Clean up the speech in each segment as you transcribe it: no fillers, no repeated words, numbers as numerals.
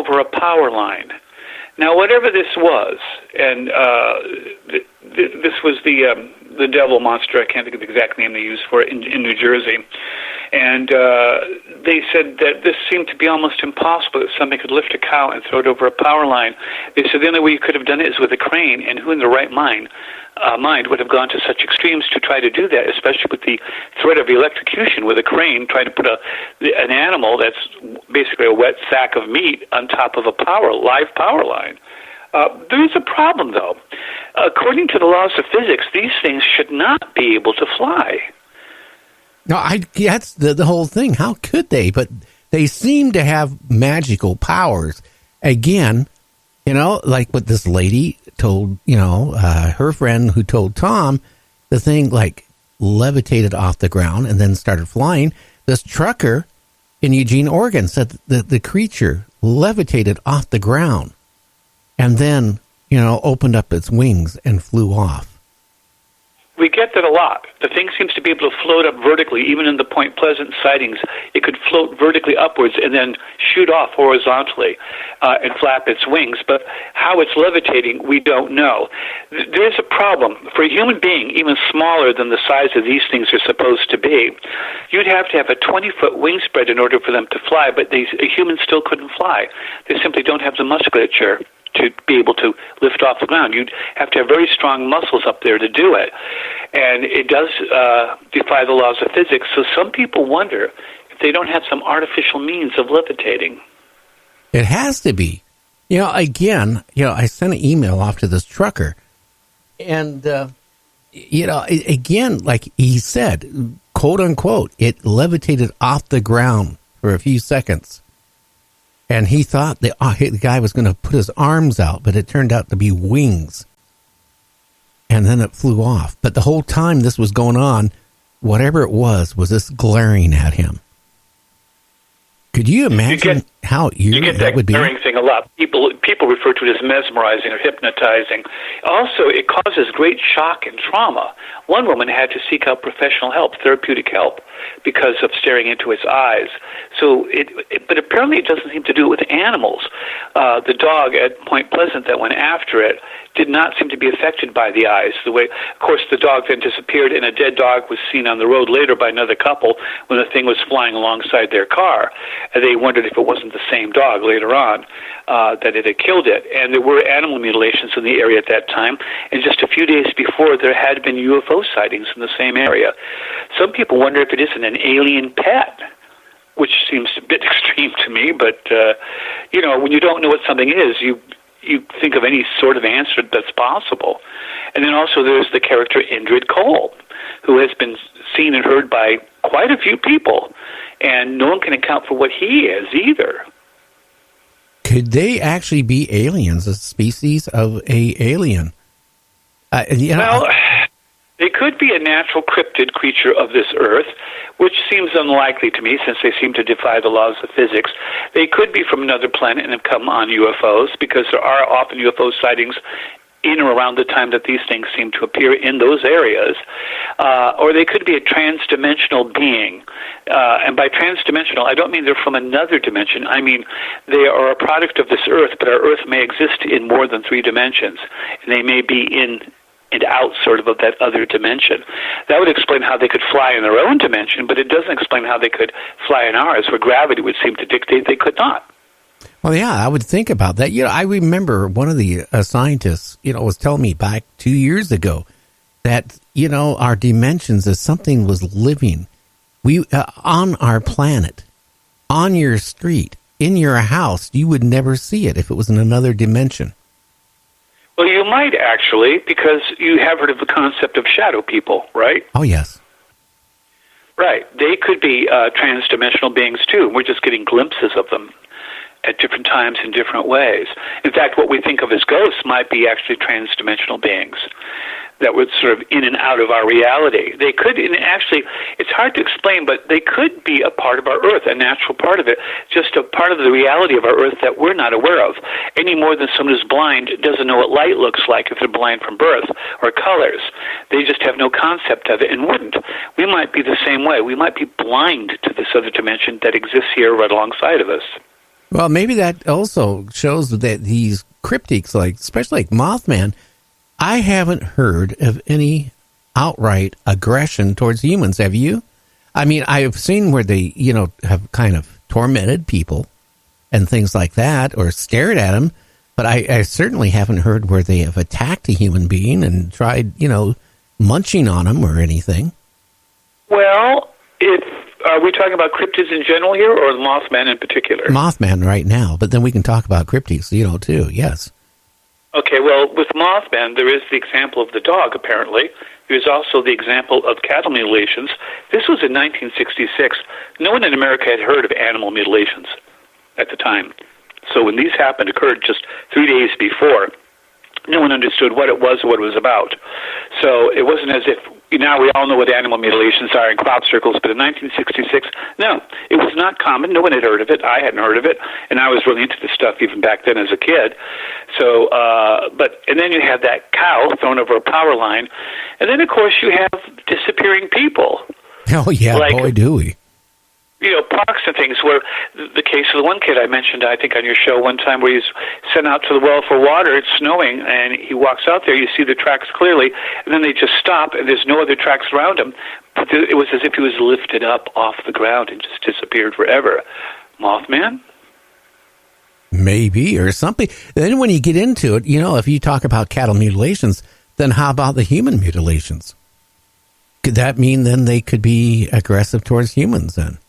over a power line. Now, whatever this was, and this was the devil monster, I can't think of the exact name they used for it, in New Jersey. And they said that this seemed to be almost impossible, that somebody could lift a cow and throw it over a power line. They said the only way you could have done it is with a crane, and who in the right mind would have gone to such extremes to try to do that, especially with the threat of electrocution with a crane, trying to put an animal that's basically a wet sack of meat on top of a live power line. There is a problem, though. According to the laws of physics, these things should not be able to fly. No, that's the whole thing. How could they? But they seem to have magical powers. Again, like what this lady told, her friend who told Tom, the thing like levitated off the ground and then started flying. This trucker in Eugene, Oregon said that the creature levitated off the ground and then, opened up its wings and flew off. We get that a lot. The thing seems to be able to float up vertically. Even in the Point Pleasant sightings, it could float vertically upwards and then shoot off horizontally and flap its wings. But how it's levitating, we don't know. There's a problem. For a human being, even smaller than the size of these things are supposed to be, you'd have to have a 20-foot wingspread in order for them to fly, but a human still couldn't fly. They simply don't have the musculature to be able to lift off the ground. You'd have to have very strong muscles up there to do it. And it does defy the laws of physics. So some people wonder if they don't have some artificial means of levitating. It has to be. Again, I sent an email off to this trucker. And, again, like he said, quote unquote, it levitated off the ground for a few seconds. And he thought the guy was going to put his arms out, but it turned out to be wings. And then it flew off. But the whole time this was going on, whatever it was just glaring at him. Could you imagine how eerie that would be? You get that glaring thing a lot. People refer to it as mesmerizing or hypnotizing. Also, it causes great shock and trauma. One woman had to seek out professional help, therapeutic help, because of staring into its eyes. So, but apparently it doesn't seem to do it with animals. The dog at Point Pleasant that went after it did not seem to be affected by the eyes. Of course, the dog then disappeared, and a dead dog was seen on the road later by another couple when the thing was flying alongside their car. And they wondered if it wasn't the same dog later on that it had killed it. And there were animal mutilations in the area at that time. And just a few days before, there had been UFO sightings in the same area. Some people wonder if it isn't an alien pet, which seems a bit extreme to me. But, when you don't know what something is, you think of any sort of answer that's possible. And then also there's the character Indrid Cold, who has been seen and heard by quite a few people, and no one can account for what he is either. Could they actually be aliens, a species of a alien? They could be a natural cryptid creature of this earth, which seems unlikely to me since they seem to defy the laws of physics. They could be from another planet and have come on UFOs, because there are often UFO sightings in or around the time that these things seem to appear in those areas. Or they could be a trans-dimensional being. And by trans-dimensional, I don't mean they're from another dimension. I mean they are a product of this earth, but our earth may exist in more than 3 dimensions. And they may be in and out sort of that other dimension. That would explain how they could fly in their own dimension, but it doesn't explain how they could fly in ours, where gravity would seem to dictate they could not. Well, yeah, I would think about that. I remember one of the scientists, was telling me back 2 years ago that, our dimensions, as something was living on our planet, on your street, in your house, you would never see it if it was in another dimension. Well, you might actually, because you have heard of the concept of shadow people, right? Oh, yes. Right. They could be trans-dimensional beings, too. We're just getting glimpses of them at different times in different ways. In fact, what we think of as ghosts might be actually trans-dimensional beings that would sort of in and out of our reality. They could, and actually, it's hard to explain, but they could be a part of our Earth, a natural part of it, just a part of the reality of our Earth that we're not aware of, any more than someone who's blind doesn't know what light looks like if they're blind from birth, or colors. They just have no concept of it and wouldn't. We might be the same way. We might be blind to this other dimension that exists here right alongside of us. Well, maybe that also shows that these cryptids, like especially like Mothman, I haven't heard of any outright aggression towards humans. Have you? I mean, I've seen where they, have kind of tormented people and things like that, or stared at them, but I certainly haven't heard where they have attacked a human being and tried, munching on them or anything. Well, are we talking about cryptids in general here, or the Mothman in particular? Mothman right now, but then we can talk about cryptids, too, yes. Okay, well, with Mothman, there is the example of the dog, apparently. There's also the example of cattle mutilations. This was in 1966. No one in America had heard of animal mutilations at the time. So when these occurred just 3 days before, no one understood what it was or what it was about. So it wasn't as if, now we all know what animal mutilations are in crop circles, but in 1966, no, it was not common. No one had heard of it. I hadn't heard of it, and I was really into this stuff even back then as a kid. So, and then you have that cow thrown over a power line, and then, of course, you have disappearing people. Oh, yeah, boy, do we. Parks and things where the case of the one kid I mentioned, I think, on your show one time, where he's sent out to the well for water, it's snowing, and he walks out there, you see the tracks clearly, and then they just stop, and there's no other tracks around him. But it was as if he was lifted up off the ground and just disappeared forever. Mothman? Maybe, or something. Then when you get into it, if you talk about cattle mutilations, then how about the human mutilations? Could that mean then they could be aggressive towards humans then?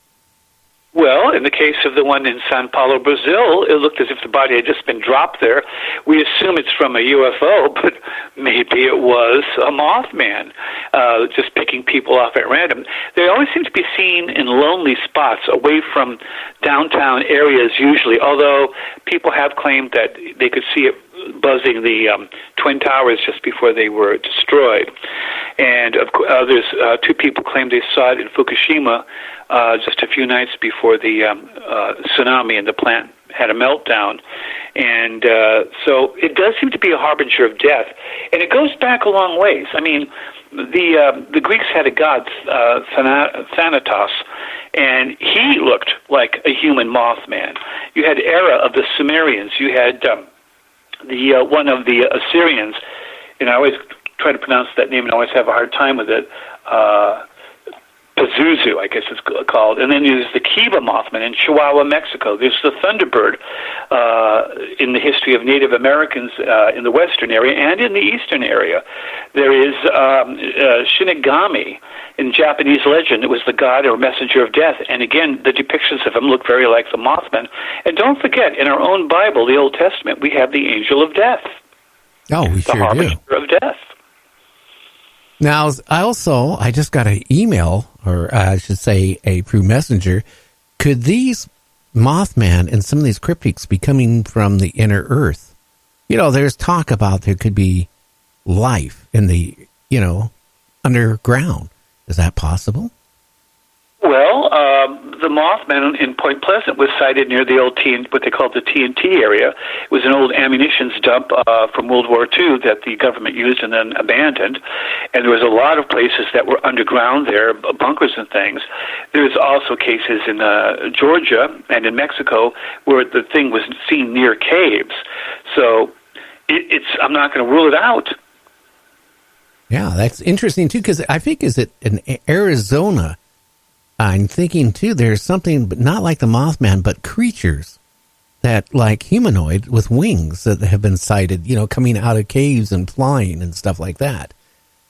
Well, in the case of the one in Sao Paulo, Brazil, it looked as if the body had just been dropped there. We assume it's from a UFO, but maybe it was a Mothman, just picking people off at random. They always seem to be seen in lonely spots away from downtown areas usually, although people have claimed that they could see it buzzing the Twin Towers just before they were destroyed. And others, two people claimed they saw it in Fukushima just a few nights before the tsunami, and the plant had a meltdown. And so it does seem to be a harbinger of death. And it goes back a long ways. I mean, the Greeks had a god, Thanatos, and he looked like a human Mothman. You had Era of the Sumerians. You had the one of the Assyrians, and I always try to pronounce that name and I always have a hard time with it, Pazuzu, I guess it's called. And then there's the Kiva Mothman in Chihuahua, Mexico. There's the Thunderbird in the history of Native Americans in the western area and in the eastern area. There is Shinigami in Japanese legend. It was the god or messenger of death. And again, the depictions of him look very like the Mothman. And don't forget, in our own Bible, the Old Testament, we have the angel of death. Oh, we sure do. The harbinger of death. Now, I just got an email, or I should say through Messenger. Could these Mothman and some of these cryptids be coming from the inner earth? There's talk about there could be life in the, underground. Is that possible? Well, the Mothman in Point Pleasant was sighted near the old what they called the TNT area. It was an old ammunition dump from World War II that the government used and then abandoned. And there was a lot of places that were underground there, bunkers and things. There's also cases in Georgia and in Mexico where the thing was seen near caves. So I'm not going to rule it out. Yeah, that's interesting, too, because I think is it in Arizona, I'm thinking, too, there's something, but not like the Mothman, but creatures that, like humanoid with wings that have been sighted, coming out of caves and flying and stuff like that.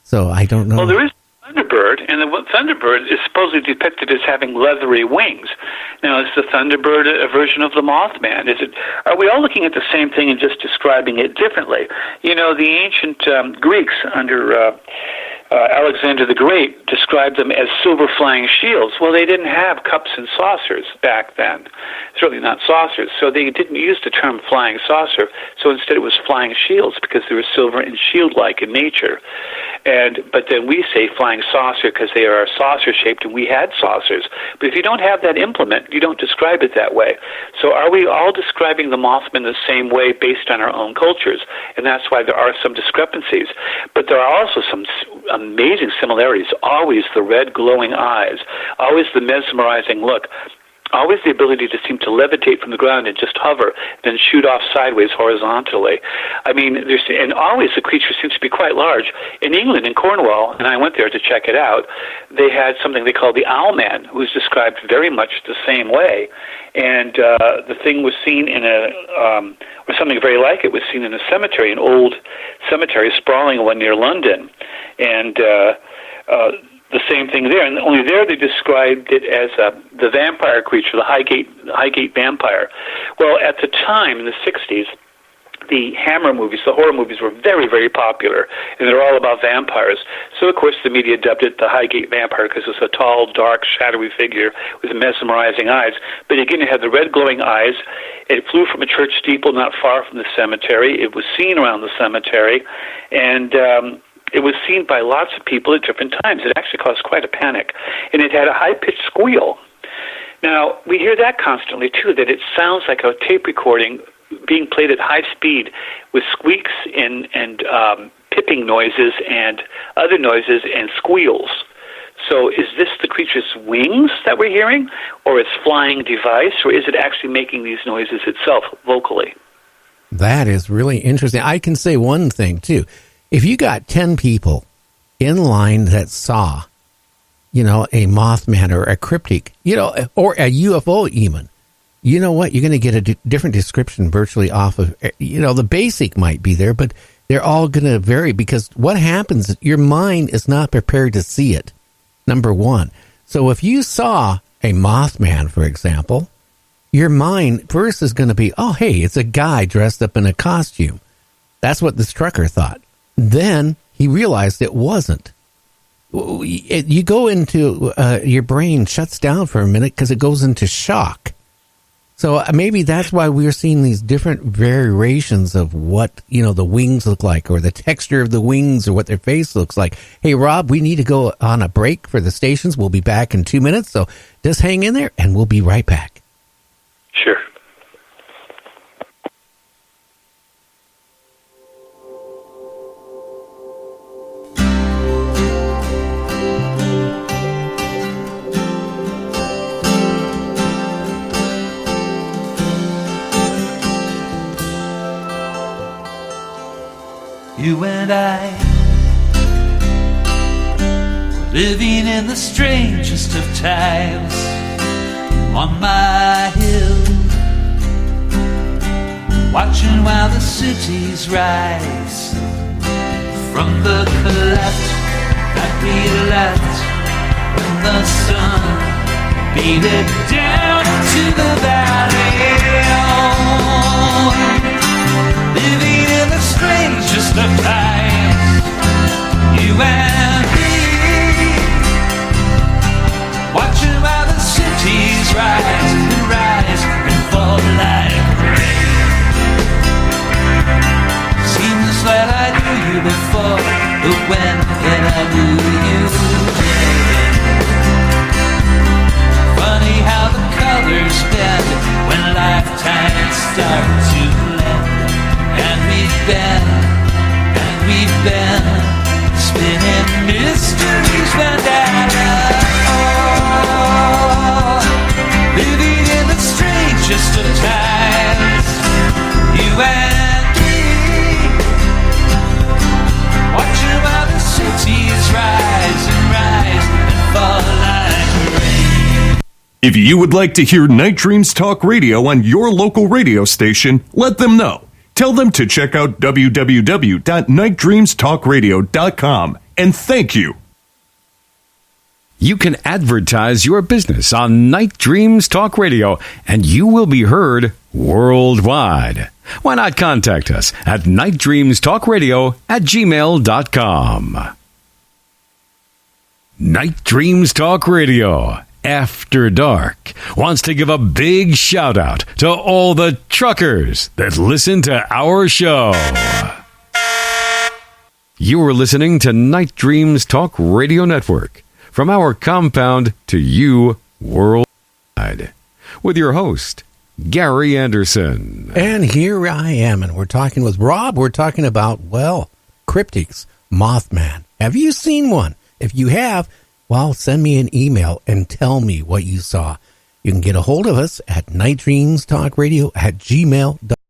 So I don't know. Well, there is Thunderbird, and the Thunderbird is supposedly depicted as having leathery wings. Now, is the Thunderbird a version of the Mothman? Are we all looking at the same thing and just describing it differently? The ancient Greeks under Alexander the Great described them as silver flying shields. Well, they didn't have cups and saucers back then, certainly not saucers, so they didn't use the term flying saucer, so instead it was flying shields because they were silver and shield-like in nature. But then we say flying saucer because they are saucer-shaped, and we had saucers. But if you don't have that implement, you don't describe it that way. So are we all describing the Mothman the same way based on our own cultures? And that's why there are some discrepancies. But there are also some amazing similarities. Always the red glowing eyes, always the mesmerizing look, always the ability to seem to levitate from the ground and just hover, then shoot off sideways horizontally. I mean, and always the creature seems to be quite large. In England, in Cornwall, and I went there to check it out, they had something they called the Owlman, who was described very much the same way. And the thing was seen in or something very like it was seen in a cemetery, an old cemetery, sprawling one near London. And the same thing there, and only there they described it as the vampire creature, the Highgate vampire. Well, at the time, in the 60s, the Hammer movies, the horror movies, were very, very popular, and they're all about vampires. So, of course, the media dubbed it the Highgate vampire because it was a tall, dark, shadowy figure with mesmerizing eyes. But again, it had the red glowing eyes. It flew from a church steeple not far from the cemetery. It was seen around the cemetery, and it was seen by lots of people at different times. It actually caused quite a panic. And it had a high-pitched squeal. Now, we hear that constantly, too, that it sounds like a tape recording being played at high speed with squeaks and pipping noises and other noises and squeals. So is this the creature's wings that we're hearing, or its flying device, or is it actually making these noises itself vocally? That is really interesting. I can say one thing, too. If you got 10 people in line that saw, a Mothman or a cryptic, or a UFO even, you know what? You're going to get a different description virtually off of, the basic might be there, but they're all going to vary because what happens, your mind is not prepared to see it, number one. So if you saw a Mothman, for example, your mind first is going to be, oh, hey, it's a guy dressed up in a costume. That's what this trucker thought. Then he realized it wasn't. You go into, your brain shuts down for a minute because it goes into shock. So maybe that's why we're seeing these different variations of what, the wings look like, or the texture of the wings, or what their face looks like. Hey, Rob, we need to go on a break for the stations. We'll be back in 2 minutes. So just hang in there and we'll be right back. Sure. You and I were living in the strangest of times on my hill, watching while the cities rise from the cleft that we left when the sun beat it down into the valley. Living in the strangest of times, you and me, watching while the cities rise and fall like rain. Seems that I knew you before, but when I knew you again. Funny how the colors bend when lifetimes start to blend. And we've been spinning mysteries bandana. Oh, living in the strangest of times, you and me, watching while the cities rise and fall like rain. If you would like to hear Night Dreams Talk Radio on your local radio station, let them know. Tell them to check out www.nightdreamstalkradio.com, and thank you. You can advertise your business on Night Dreams Talk Radio, and you will be heard worldwide. Why not contact us at nightdreamstalkradio@gmail.com. Night Dreams Talk Radio, After Dark, wants to give a big shout out to all the truckers that listen to our show. You are listening to Night Dreams Talk Radio Network, from our compound to you worldwide, with your host, Gary Anderson. And here I am, and we're talking with Rob. We're talking about, cryptics, Mothman. Have you seen one? If you have, well, send me an email and tell me what you saw. You can get a hold of us at nightdreamstalkradio@gmail.com.